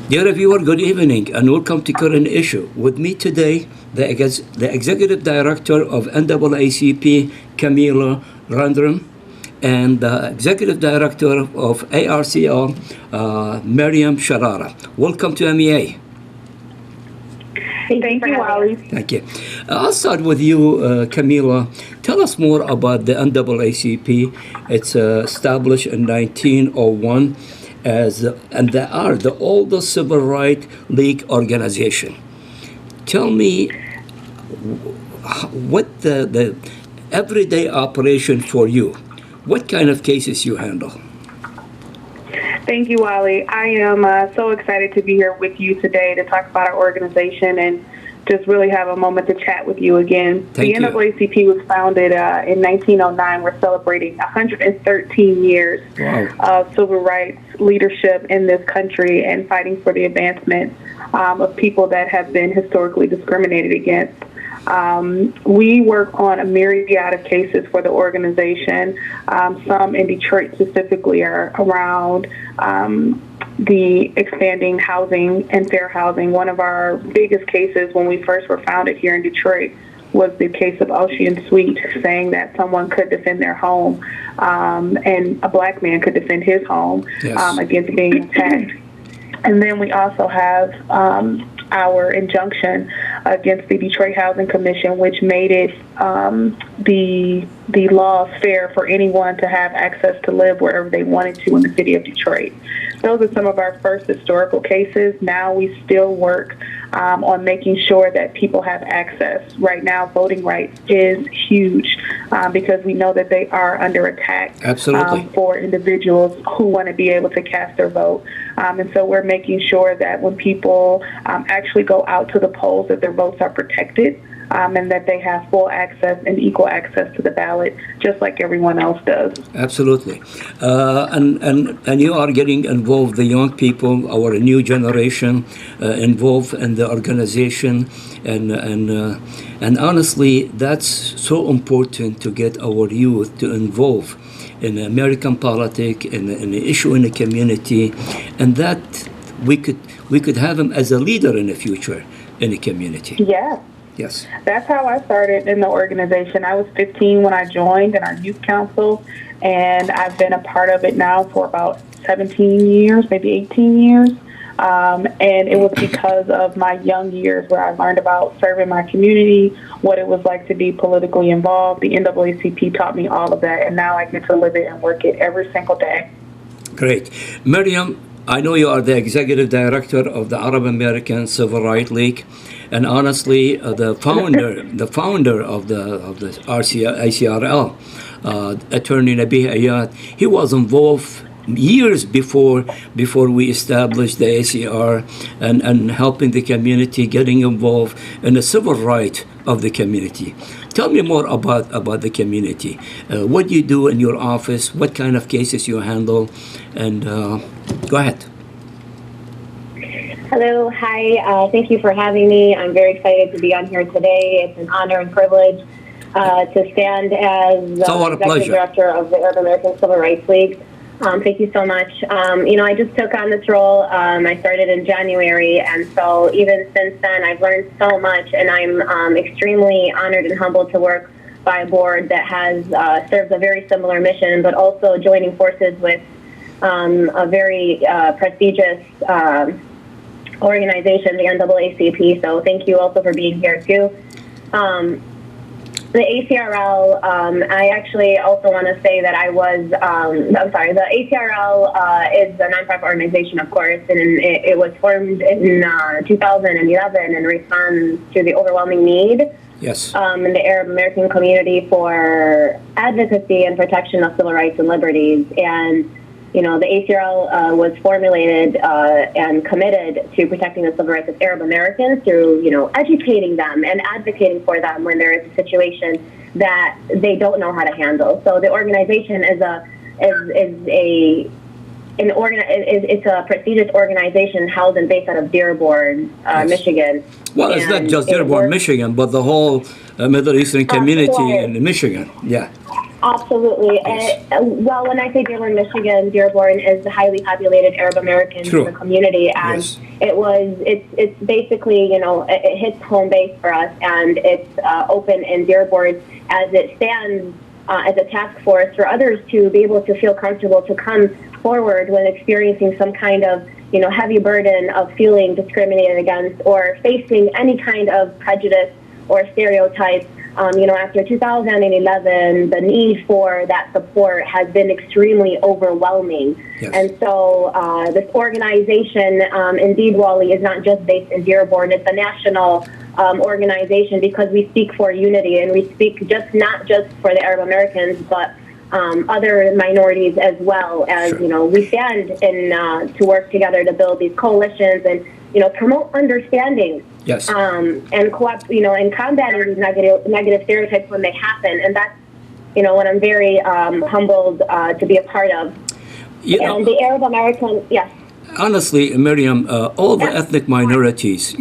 Dear viewer, good evening and welcome to Current Issue. With me today, the Executive Director of NAACP, Kamilia, Landrum, and the Executive Director of ARCL, Mariam, Charara. Welcome to MEA. Thank you, Wally. Thank you. I'll start with you, Kamilia. Tell us more about the NAACP. It's established in 1901 and they are the oldest civil rights league organization. Tell me what the everyday operation for you. What kind of cases you handle? Thank you, Wally. I am so excited to be here with you today to talk about our organization and just really have a moment to chat with you again. Thank you. The NAACP was founded in 1909. We're celebrating 113 years of civil rights leadership in this country and fighting for the advancement of people that have been historically discriminated against. We work on a myriad of cases for the organization. Some in Detroit specifically are around the expanding housing and fair housing. One of our biggest cases when we first were founded here in Detroit was the case of Ocean Sweet, saying that someone could defend their home and a black man could defend his home against being attacked. And then we also have our injunction against the Detroit Housing Commission, which made it the law fair for anyone to have access to live wherever they wanted to in the city of Detroit. Those are some of our first historical cases. Now we still work on making sure that people have access. Right now, voting rights is huge because we know that they are under attack. Absolutely. For individuals who want to be able to cast their vote. And so we're making sure that when people actually go out to the polls, that their votes are protected and that they have full access and equal access to the ballot, just like everyone else does. Absolutely. And you are getting involved, the young people, our new generation, involved in the organization. And honestly, that's so important to get our youth to involve in American politics, in the issue in the community, and that we could have them as a leader in the future in the community. Yeah. Yes. That's how I started in the organization. I was 15 when I joined in our youth council, and I've been a part of it now for about 17 years, maybe 18 years. And it was because of my young years where I learned about serving my community, what it was like to be politically involved. The NAACP taught me all of that, and now I get to live it and work it every single day. Great. Mariam, I know you are the executive director of the Arab American Civil Rights League, and honestly, the founder of the ACRL, Attorney Nabi Ayat, he was involved years before we established the ACR and helping the community, getting involved in the civil rights of the community. Tell me more about the community. What you do in your office, what kind of cases you handle, and go ahead. Hello, hi. Thank you for having me. I'm very excited to be on here today. It's an honor and privilege to stand as Executive Director of the Arab American Civil Rights League. Thank you so much. I just took on this role. I started in January, and so even since then, I've learned so much, and I'm extremely honored and humbled to work by a board that has serves a very similar mission, but also joining forces with a very prestigious organization, the NAACP. So thank you also for being here too. The ACRL, I actually also want to say that the ACRL is a nonprofit organization, of course, and it was formed in 2011 in response to the overwhelming need in the Arab American community for advocacy and protection of civil rights and liberties. And the ACRL was formulated and committed to protecting the civil rights of Arab Americans through, educating them and advocating for them when there is a situation that they don't know how to handle. So the organization is it's a prestigious organization held and based out of Dearborn, Michigan. Well, it's not just Dearborn, Michigan, but the whole Middle Eastern community in Michigan. Yeah. Absolutely. Well, when I say Dearborn, Michigan, Dearborn is the highly populated Arab American community, and Yes. it's basically, it hits home base for us, and it's open in Dearborn as it stands as a task force for others to be able to feel comfortable to come forward when experiencing some kind of heavy burden of feeling discriminated against or facing any kind of prejudice or stereotype. After 2011, the need for that support has been extremely overwhelming. Yes. And so this organization, indeed, Wally, is not just based in Dearborn. It's a national organization because we speak for unity, and we speak not just for the Arab Americans, but other minorities as well. As we stand to work together to build these coalitions and promote understanding. Yes. And and combating these negative stereotypes when they happen, and that's what I'm very humbled to be a part of. And the Arab American, yes. Honestly, Mariam, all the ethnic minorities,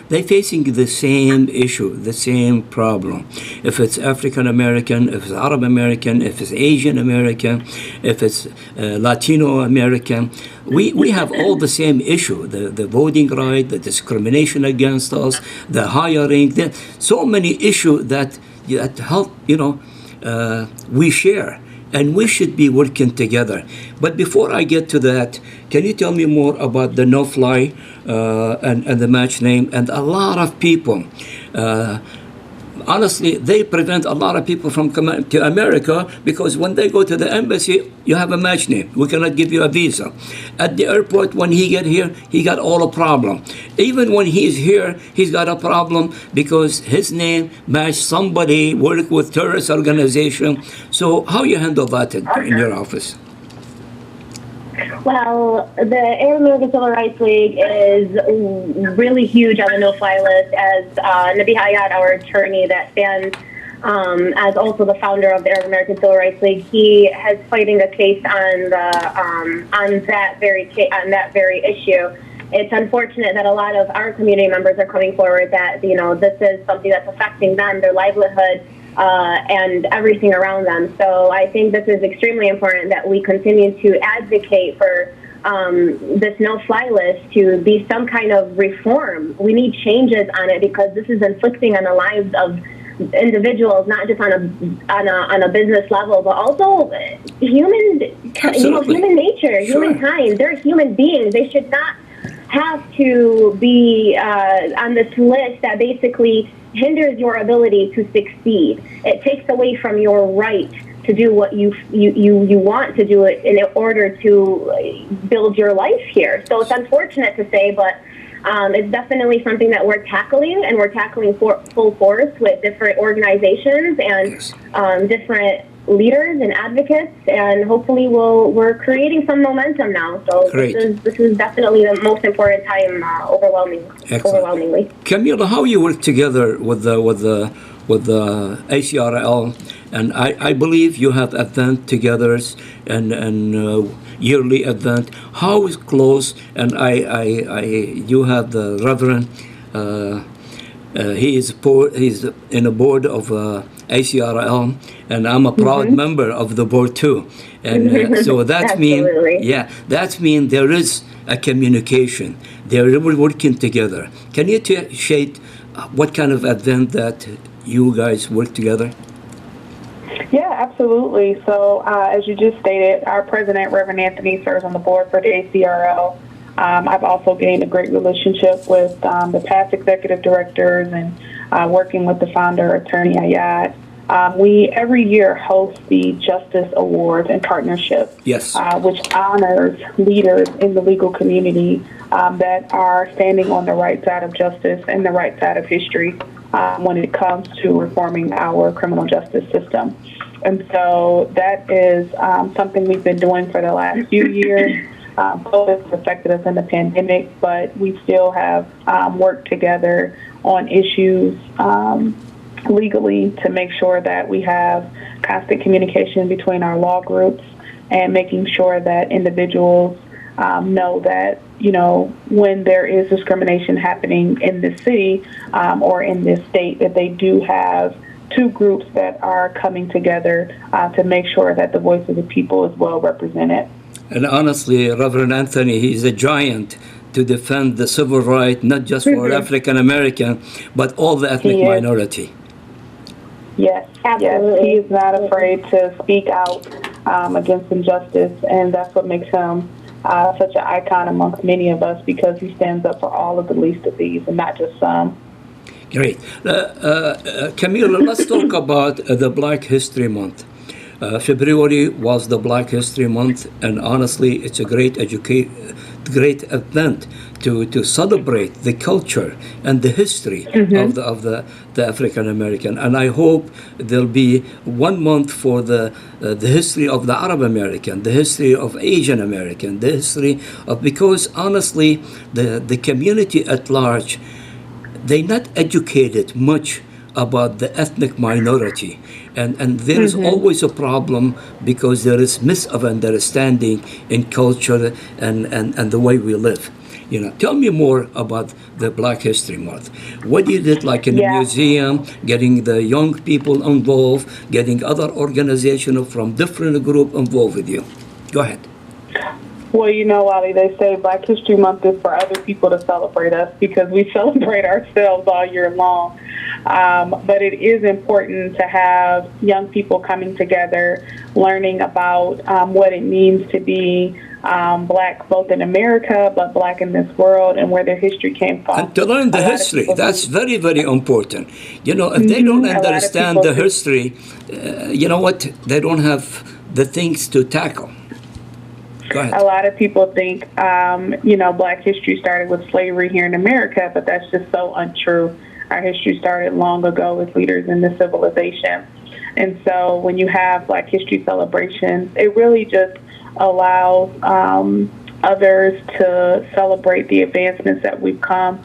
they're facing the same issue, the same problem. If it's African American, if it's Arab American, if it's Asian American, if it's Latino American, we have all the same issue: the voting right, the discrimination against us, the hiring. So many issues that help. We share. And we should be working together. But before I get to that, can you tell me more about the no-fly and the match name? And a lot of people, honestly, they prevent a lot of people from coming to America because when they go to the embassy, you have a match name. We cannot give you a visa. At the airport, when he get here, he got all a problem. Even when he's here, he's got a problem because his name matched somebody work with terrorist organization. So how you handle that in your office? Well, the Arab American Civil Rights League is really huge on the no-fly list. As Nabi Hayat, our attorney that stands as also the founder of the Arab American Civil Rights League, he has fighting a case on that very issue. It's unfortunate that a lot of our community members are coming forward that this is something that's affecting them, their livelihood, and everything around them. So I think this is extremely important that we continue to advocate for this no-fly list to be some kind of reform. We need changes on it because this is inflicting on the lives of individuals, not just on a business level, but also human nature, humankind. They're human beings. They should not have to be on this list that basically hinders your ability to succeed. It takes away from your right to do what you want to do it in order to build your life here. So it's unfortunate to say, but it's definitely something that we're tackling, and we're tackling full force with different organizations and different leaders and advocates, and hopefully we're creating some momentum now. So this is definitely the most important time, overwhelmingly. Kamilia, how you work together with the ACRL, and I believe you have event together and yearly event. How is close? And you have the Reverend. He's in a board of ACRL, and I'm a proud member of the board too. And so that means there is a communication. They're working together. Can you shade what kind of event that you guys work together? Yeah, absolutely. So as you just stated, our president, Reverend Anthony, serves on the board for the ACRL. I've also gained a great relationship with the past executive directors and working with the founder, Attorney Ayad. We every year host the Justice Awards in partnership, which honors leaders in the legal community that are standing on the right side of justice and the right side of history when it comes to reforming our criminal justice system. And so that is something we've been doing for the last few years. COVID affected us in the pandemic, but we still have worked together on issues legally to make sure that we have constant communication between our law groups and making sure that individuals know that, when there is discrimination happening in this city or in this state, that they do have two groups that are coming together to make sure that the voice of the people is well represented. And honestly, Reverend Anthony, he's a giant to defend the civil right, not just for African American, but all the ethnic minority. Yes, absolutely. Yes, he is not afraid to speak out against injustice, and that's what makes him such an icon amongst many of us, because he stands up for all of the least of these and not just some. Great. Kamilia, let's talk about the Black History Month. February was the Black History Month, and honestly, it's a great event to celebrate the culture and the history of the African American. And I hope there'll be 1 month for the history of the Arab American, the history of Asian American, the history of, because honestly, the community at large, they're not educated much about the ethnic minority, and there is always a problem because there is misunderstanding in culture and the way we live. You know, tell me more about the Black History Month. What you did, like in the museum, getting the young people involved, getting other organizations from different groups involved with you. Go ahead. Well, you know, Wally, they say Black History Month is for other people to celebrate us, because we celebrate ourselves all year long. But it is important to have young people coming together, learning about what it means to be Black both in America, but Black in this world, and where their history came from. And to learn the history, that's very, very important. You know, if they don't understand the history, you know what, they don't have the things to tackle. Go ahead. A lot of people think, you know, Black history started with slavery here in America, but that's just so untrue. Our history started long ago with leaders in the civilization. And so when you have Black history celebrations, it really just allows others to celebrate the advancements that we've come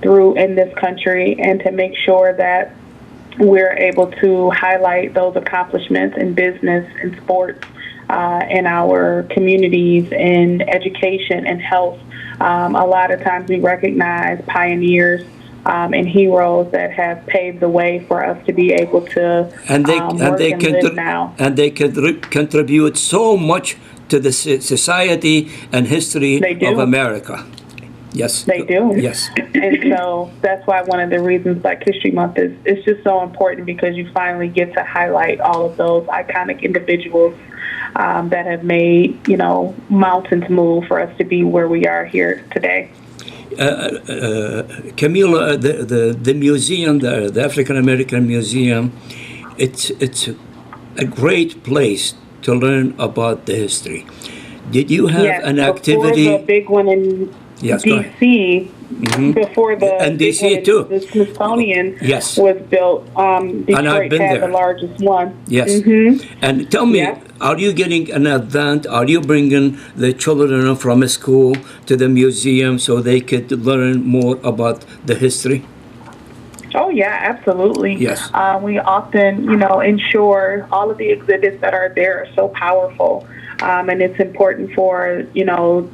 through in this country, and to make sure that we're able to highlight those accomplishments in business and sports, in our communities, in education and health. A lot of times we recognize pioneers and heroes that have paved the way for us to be able to live now. And they contribute so much to the society and history of America. Yes, they do. Yes, and so that's why one of the reasons Black History Month is just so important, because you finally get to highlight all of those iconic individuals that have made, you know, mountains move for us to be where we are here today. Kamilia, the museum, the African American Museum, it's a great place to learn about the history. Did you have an activity? Before the big one in D.C., before the DC too, the Smithsonian was built, Detroit had the largest one. Yes. And tell me, are you getting an event? Are you bringing the children from a school to the museum so they could learn more about the history? Oh, yeah, absolutely. Yes. We often, you know, ensure all of the exhibits that are there are so powerful. And it's important for, you know,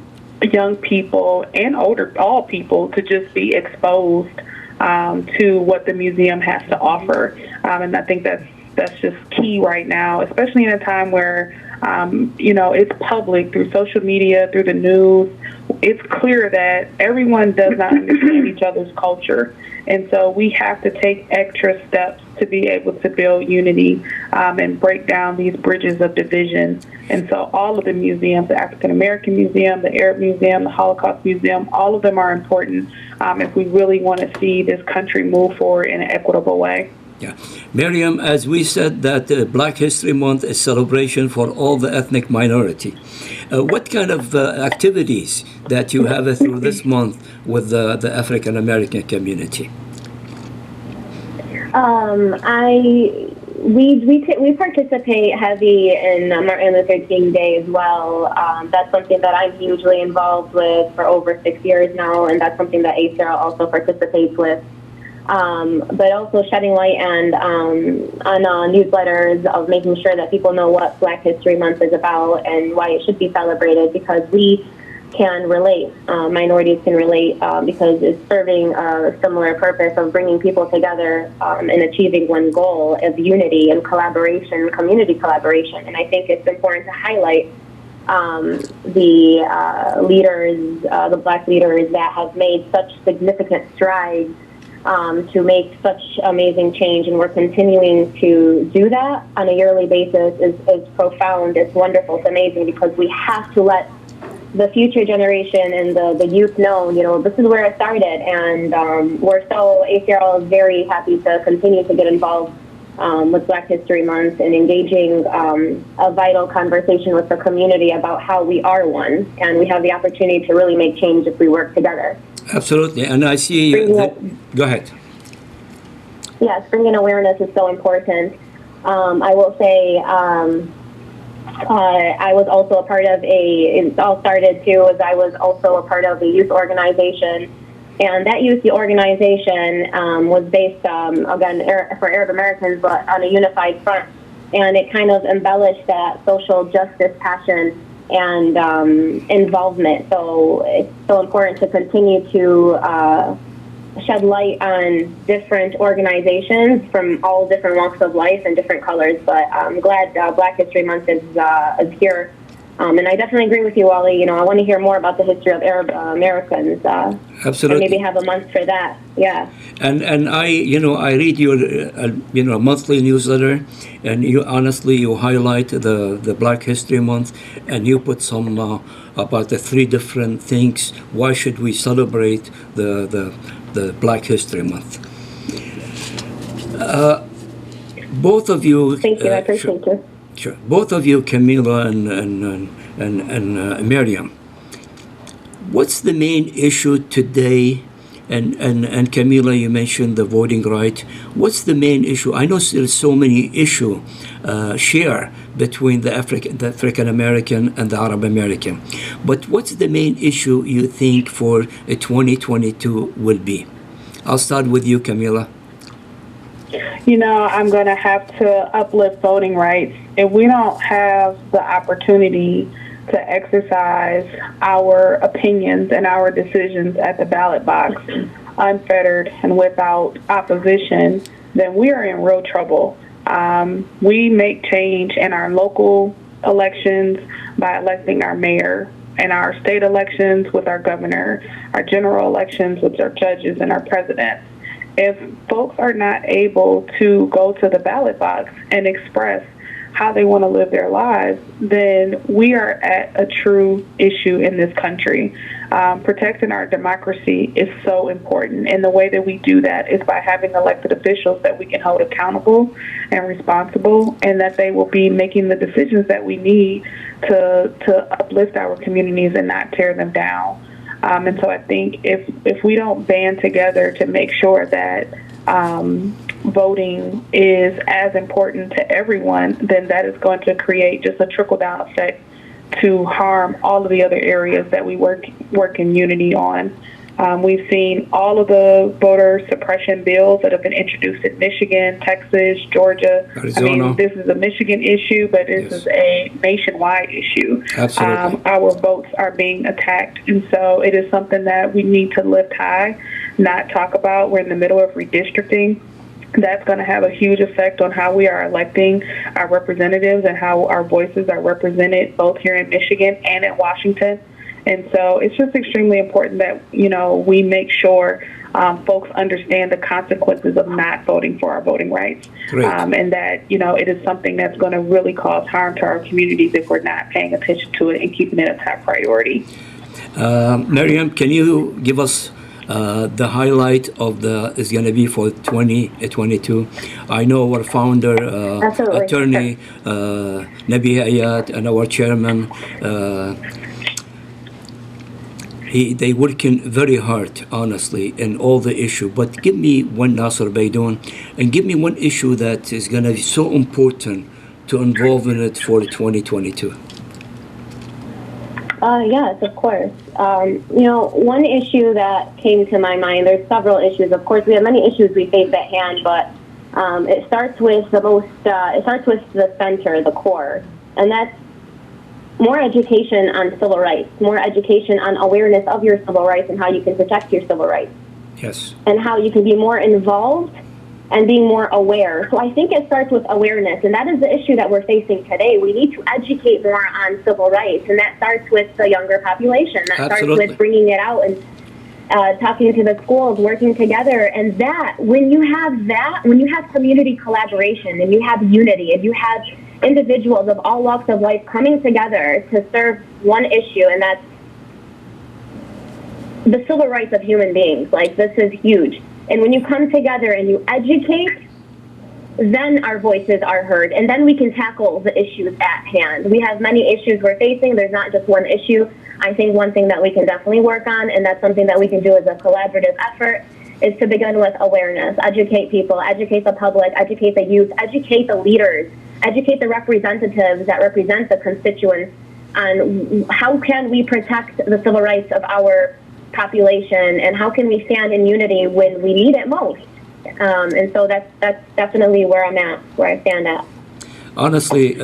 young people and all people to just be exposed to what the museum has to offer. And I think that's just key right now, especially in a time where, you know, it's public through social media, through the news. It's clear that everyone does not understand each other's culture. And so we have to take extra steps to be able to build unity and break down these bridges of division. And so all of the museums, the African American Museum, the Arab Museum, the Holocaust Museum, all of them are important if we really want to see this country move forward in an equitable way. Yeah. Mariam, as we said that Black History Month is celebration for all the ethnic minority. What kind of activities that you have through this month with the African American community? We participate heavy in Martin Luther King Day as well. That's something that I'm hugely involved with for over 6 years now, and that's something that ACRL also participates with. But also shedding light on newsletters of making sure that people know what Black History Month is about and why it should be celebrated, because we can relate, minorities can relate, because it's serving a similar purpose of bringing people together and achieving one goal of unity and collaboration, community collaboration. And I think it's important to highlight the leaders, the Black leaders that have made such significant strides to make such amazing change, and we're continuing to do that on a yearly basis. Is profound, it's wonderful, it's amazing, because we have to let the future generation and the youth know, this is where it started, and ACRL is very happy to continue to get involved with Black History Month and engaging a vital conversation with the community about how we are one, and we have the opportunity to really make change if we work together. Absolutely, and I see. Go ahead. Yes, bringing awareness is so important. I will say I was also a part of it all started too, as I was also a part of a youth organization. And that youth organization was based, again, for Arab Americans, but on a unified front. And it kind of embellished that social justice passion and involvement. So it's so important to continue to shed light on different organizations from all different walks of life and different colors. But I'm glad Black History Month is here. And I definitely agree with you, Wally. I want to hear more about the history of Arab Americans. Absolutely. And maybe have a month for that. Yeah. And I read your monthly newsletter, and you highlight the Black History Month, and you put some about the 3 different things. Why should we celebrate the Black History Month? Both of you. Thank you. I appreciate you. Sure. Both of you, Kamilia and Mariam, what's the main issue today? And Kamilia, you mentioned the voting right. What's the main issue? I know there's so many issues share between the African American and the Arab American, but what's the main issue you think for 2022 will be? I'll start with you, Kamilia. I'm going to have to uplift voting rights. If we don't have the opportunity to exercise our opinions and our decisions at the ballot box unfettered and without opposition, then we are in real trouble. We make change in our local elections by electing our mayor, and our state elections with our governor, our general elections with our judges and our president. If folks are not able to go to the ballot box and express how they want to live their lives, then we are at a true issue in this country. Protecting our democracy is so important, and the way that we do that is by having elected officials that we can hold accountable and responsible, and that they will be making the decisions that we need to uplift our communities and not tear them down. And so I think if we don't band together to make sure that voting is as important to everyone, then that is going to create just a trickle-down effect to harm all of the other areas that we work in unity on. We've seen all of the voter suppression bills that have been introduced in Michigan, Texas, Georgia. Arizona. I mean, this is a Michigan issue, but this is a nationwide issue. Absolutely. Our votes are being attacked, and so it is something that we need to lift high, not talk about. We're in the middle of redistricting. That's going to have a huge effect on how we are electing our representatives and how our voices are represented both here in Michigan and in Washington. And so it's just extremely important that, we make sure folks understand the consequences of not voting for our voting rights. And that, it is something that's going to really cause harm to our communities if we're not paying attention to it and keeping it a top priority. Mariam, can you give us the highlight of is going to be for 2022? I know our founder, attorney, Nabi Ayat, and our chairman, they working very hard, honestly, in all the issue. But give me one, Nasser Baidoun, and give me one issue that is going to be so important to involve in it for 2022. Yes, of course. One issue that came to my mind, there's several issues. Of course, we have many issues we face at hand, but it starts with the center, the core, and that's more education on civil rights, more education on awareness of your civil rights and how you can protect your civil rights. Yes. And how you can be more involved and being more aware. So I think it starts with awareness, and that is the issue that we're facing today. We need to educate more on civil rights, and that starts with the younger population. That Absolutely. starts with bringing it out and talking to the schools, working together. And that, when you have community collaboration and you have unity and you have individuals of all walks of life coming together to serve one issue, and that's the civil rights of human beings. Like, this is huge. And when you come together and you educate, then our voices are heard, and then we can tackle the issues at hand. We have many issues we're facing. There's not just one issue. I think one thing that we can definitely work on, and that's something that we can do as a collaborative effort, is to begin with awareness. Educate people, educate the public, educate the youth, educate the leaders, educate the representatives that represent the constituents on how can we protect the civil rights of our population, and how can we stand in unity when we need it most. And so that's definitely where I'm at, where I stand at. Honestly,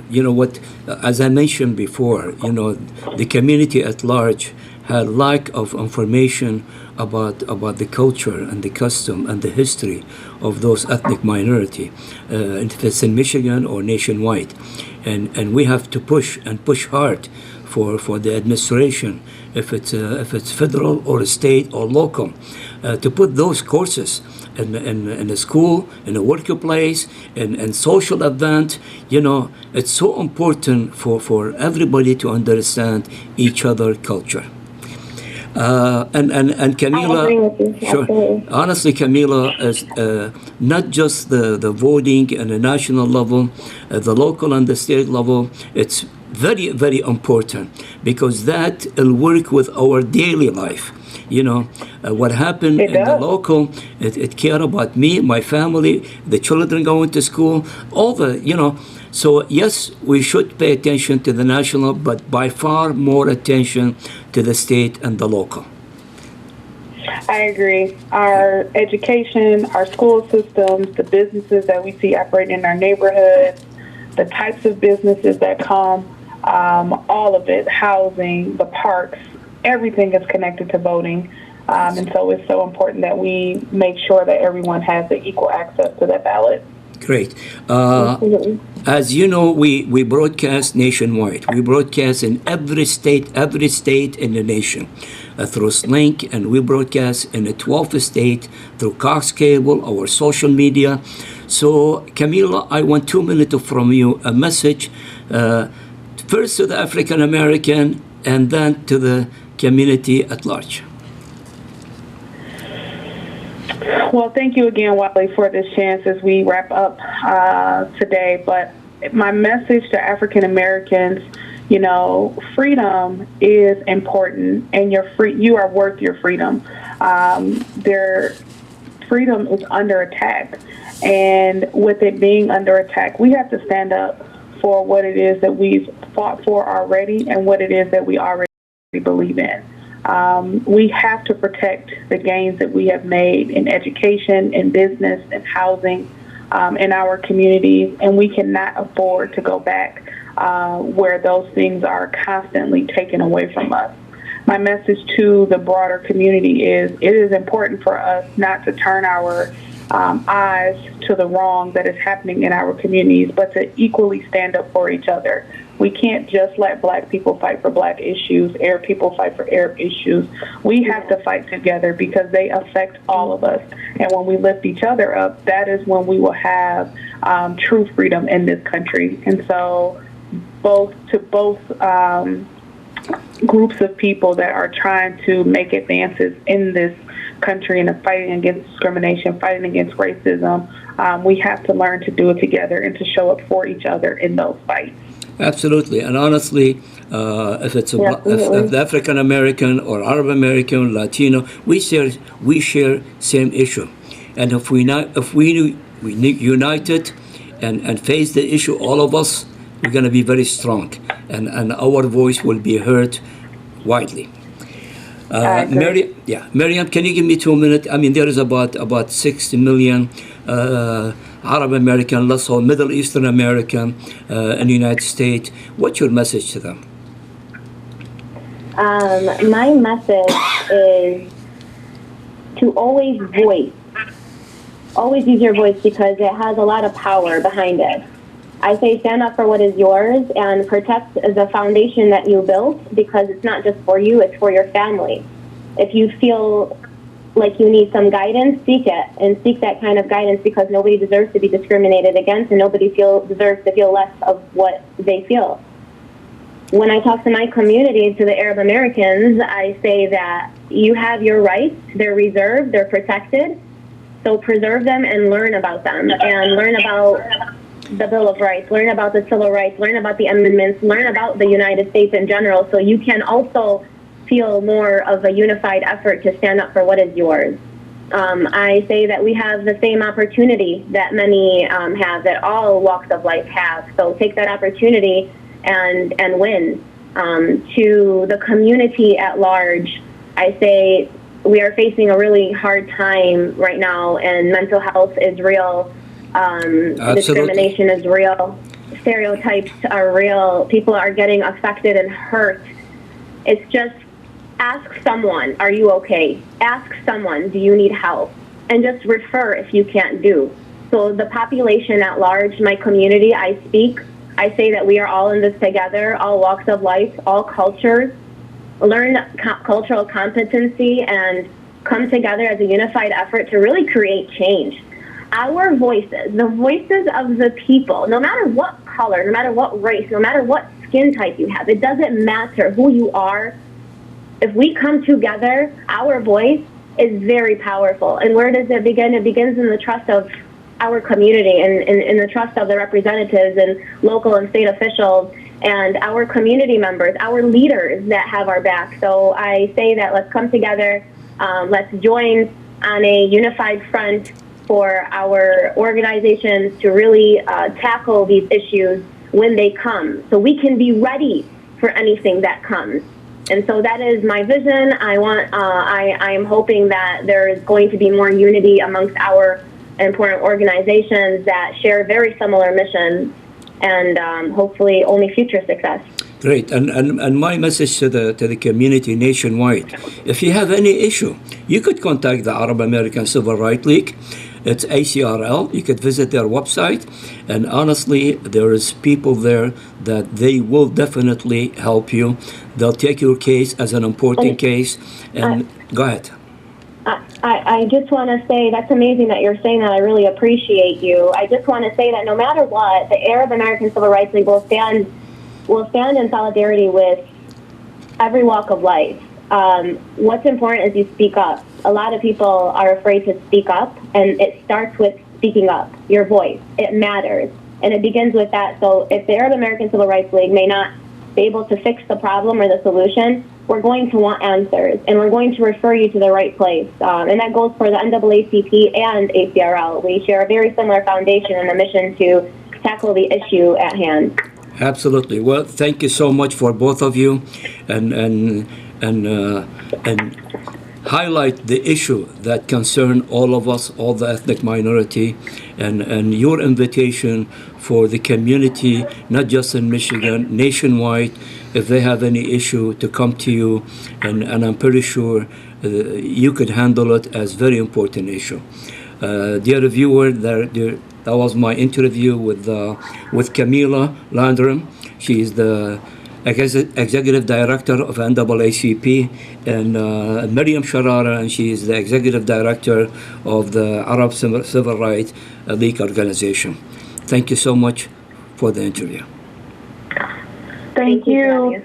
you know what, as I mentioned before, you know, the community at large had lack of information about the culture and the custom and the history of those ethnic minority, if it's in Michigan or nationwide. And we have to push hard for the administration, if it's federal or state or local, to put those courses in the school, in the workplace, in social event. You know, it's so important for everybody to understand each other culture. And Kamilia, I agree with you. sure. Absolutely. Honestly, Kamilia, is not just the voting at the national level, the local and the state level. It's very, very important, because that will work with our daily life. You know, what happened in the local, it care about me, my family, the children going to school, all the, you know. So yes, we should pay attention to the national, but by far more attention to the state and the local. I agree. Our education, our school systems, the businesses that we see operating in our neighborhoods, the types of businesses that come, all of it, housing, the parks, everything is connected to voting. And so it's so important that we make sure that everyone has the equal access to that ballot. Great. As you know, we broadcast nationwide. We broadcast in every state in the nation through Slink, and we broadcast in the 12th state through Cox Cable, our social media. So, Kamilia, I want 2 minutes from you, a message, first to the African American and then to the community at large. Well, thank you again, Wally, for this chance as we wrap up today. But my message to African Americans, you know, freedom is important, and you are worth your freedom. Their freedom is under attack, and with it being under attack, we have to stand up for what it is that we've fought for already and what it is that we already believe in. We have to protect the gains that we have made in education, in business, in housing, in our communities, and we cannot afford to go back where those things are constantly taken away from us. My message to the broader community is it is important for us not to turn our eyes to the wrong that is happening in our communities, but to equally stand up for each other. We can't just let Black people fight for Black issues, Arab people fight for Arab issues. We have to fight together because they affect all of us. And when we lift each other up, that is when we will have true freedom in this country. And so both groups of people that are trying to make advances in this country and fighting against discrimination, fighting against racism, we have to learn to do it together and to show up for each other in those fights. Absolutely, and honestly, if it's if the African American or Arab American, Latino, we share same issue, and if we united and face the issue, all of us, we're going to be very strong, and our voice will be heard widely. Mariam, can you give me 2 minutes? I mean, there is about 60 million Arab American, let's say Middle Eastern American in the United States? What's your message to them? My message is to always use your voice, because it has a lot of power behind it. I say stand up for what is yours and protect the foundation that you built, because it's not just for you, it's for your family. If you feel like you need some guidance, seek it, and seek that kind of guidance, because nobody deserves to be discriminated against, and nobody deserves to feel less of what they feel. When I talk to my community, to the Arab Americans, I say that you have your rights, they're reserved, they're protected, so preserve them and learn about them, and learn about the Bill of Rights, learn about the Civil Rights, learn about the amendments, learn about the United States in general, so you can also feel more of a unified effort to stand up for what is yours. I say that we have the same opportunity that many have, that all walks of life have, so take that opportunity and win. To the community at large, I say we are facing a really hard time right now, and mental health is real. Discrimination is real. Stereotypes are real. People are getting affected and hurt. It's just ask someone, are you okay? Ask someone, do you need help? And just refer if you can't do. So the population at large, my community, I say that we are all in this together, all walks of life, all cultures. Learn cultural competency and come together as a unified effort to really create change. Our voices, the voices of the people, no matter what color, no matter what race, no matter what skin type you have, it doesn't matter who you are. If we come together, our voice is very powerful. And where does it begin? It begins in the trust of our community, and in the trust of the representatives and local and state officials and our community members, our leaders that have our back. So I say that let's come together, let's join on a unified front for our organizations to really tackle these issues when they come, so we can be ready for anything that comes. And so that is my vision. I am hoping that there is going to be more unity amongst our important organizations that share very similar missions, and hopefully only future success. Great, and my message to the community nationwide: if you have any issue, you could contact the Arab American Civil Rights League. It's ACRL. You could visit their website, and honestly, there is people there that they will definitely help you. They'll take your case as an important case. And go ahead. I just want to say that's amazing that you're saying that. I really appreciate you. I just want to say that no matter what, the Arab American Civil Rights League will stand in solidarity with every walk of life. What's important is you speak up. A lot of people are afraid to speak up, and it starts with speaking up. Your voice, it matters, and it begins with that. So if the Arab American Civil Rights League may not be able to fix the problem or the solution, we're going to want answers, and we're going to refer you to the right place. And that goes for the NAACP and ACRL. We share a very similar foundation and a mission to tackle the issue at hand. Absolutely. Well, thank you so much for both of you, and highlight the issue that concern all of us, all the ethnic minority, and your invitation for the community, not just in Michigan, nationwide, if they have any issue, to come to you, and I'm pretty sure you could handle it as very important issue. Dear viewer, that was my interview with Kamilia Landrum. She is the Executive Director of NAACP, and Mariam Charara, and she is the Executive Director of the Arab Civil Rights League Organization. Thank you so much for the interview. Thank you.